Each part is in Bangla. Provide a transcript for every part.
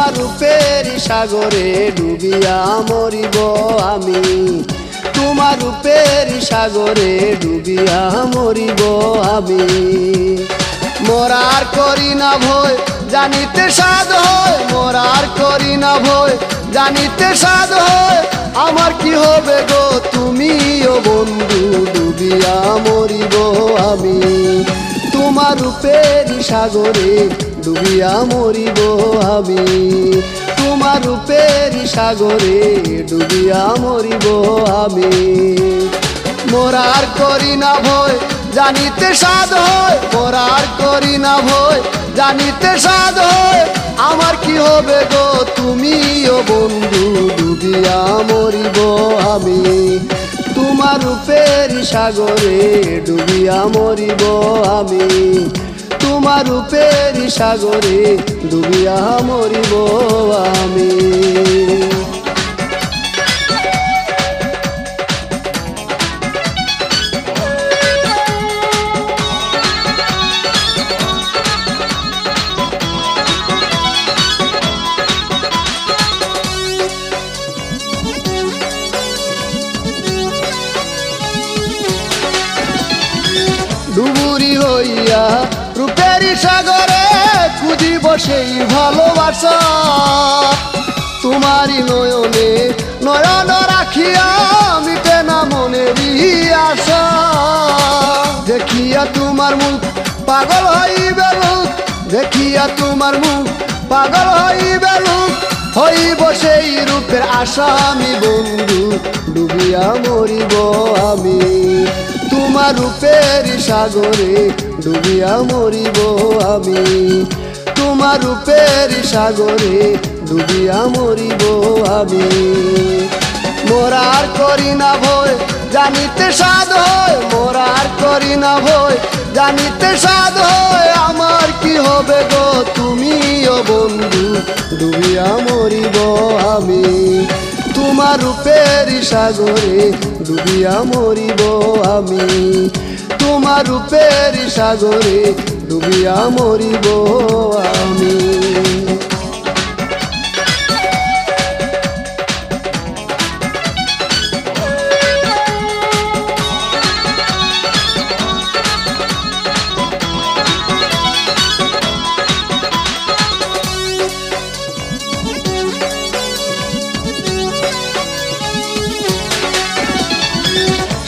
তোমার রূপের সাগরে ডুবিয়া মরিব আমি, তোমার রূপের সাগরে ডুবিয়া মরিব আমি। মরার করি না ভয় জানিতে সাধ হয়, মরার করি না ভয় জানিতে সাধ হয়। আমার কি হবে গো তুমিও বন্ধু ডুবিয়া মরিব আমি, তোমার রূপের সাগরে ডুবিয়া মরিব আমি, তোমার রূপের সাগরে ডুবিয়া মরিব আমি। মরার করি না ভয় জানিতে সাধ হয়, মরার করি না ভয় জানিতে সাধ হয়। আমার কি হবে গো তুমিও বন্ধু ডুবিয়া মরিব আমি, তোমার রূপের সাগরে ডুবিয়া মরিব আমি, তোমার রূপের সাগরে ডুবিয়া মরিব আমি। ডুবুরি হইয়া রূপের সাগরে খুঁজিব সেই ভালোবাসা, তোমারই নয়নে নয়ন রাখিয়া মিটে না মনেরই আশা। দেখিয়া তোমার মুখ পাগল হইবে লোক, দেখিয়া তোমার মুখ পাগল হইবে লোক। হইব সেই রূপের আশা আমি বন্ধু ডুবিয়া মরিব আমি, তোমার রূপের সাগরে ডুবিয়া মরিব আমি, তোমার রূপের সাগরে ডুবিয়া মরিব আমি। মরার করি না ভয় জানিতে সাধ হয়, মরার করি না ভয় জানিতে সাধ হয়। আমার কি হবে গো তুমিও বন্ধু ডুবিয়া মরিব আমি, তোমার রূপের সাগরে ডুবিয়া মরিব আমি, তোমার রূপের সাগরে ডুবিয়া মরিব আমি।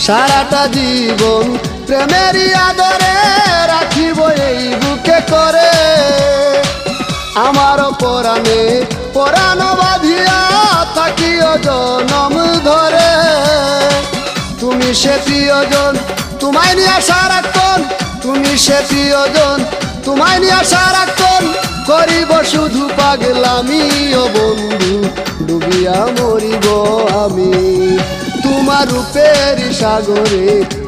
সারাটা জীবন প্রেমেরই আদরে রাখিব এই বুকে করে, আমার পরাণে পরাণ বাঁধিয়া থাকিও জনম ধরে। তুমি সে প্রিয়জন তোমায় নিয়ে সারাক্ষণ, তুমি সে প্রিয়জন তোমায় নিয়ে সারাক্ষণ। করিব শুধু পাগলামি ও বন্ধু ডুবিয়া মরিব আমি, তোমার রূপের সাগরে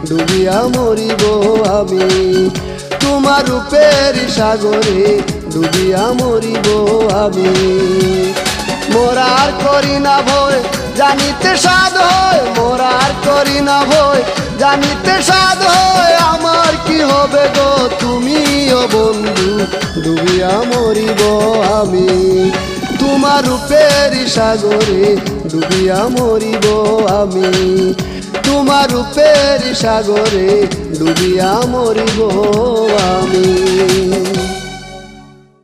ডুবিয়া মরিব আমি, তোমার রূপের সাগরে ডুবিয়া মরিব আমি। মরার করি না ভয় জানিতে সাধ হয়, মরার করি না ভয় জানিতে সাধ হয়। আমার কি হবে গো তুমিও বন্ধু ডুবিয়া মরিব আমি, তোমার রূপের সাগরে ডুবিয়া মরিব আমি, তোমার রূপের সাগরে ডুবিয়া মরিব আমি।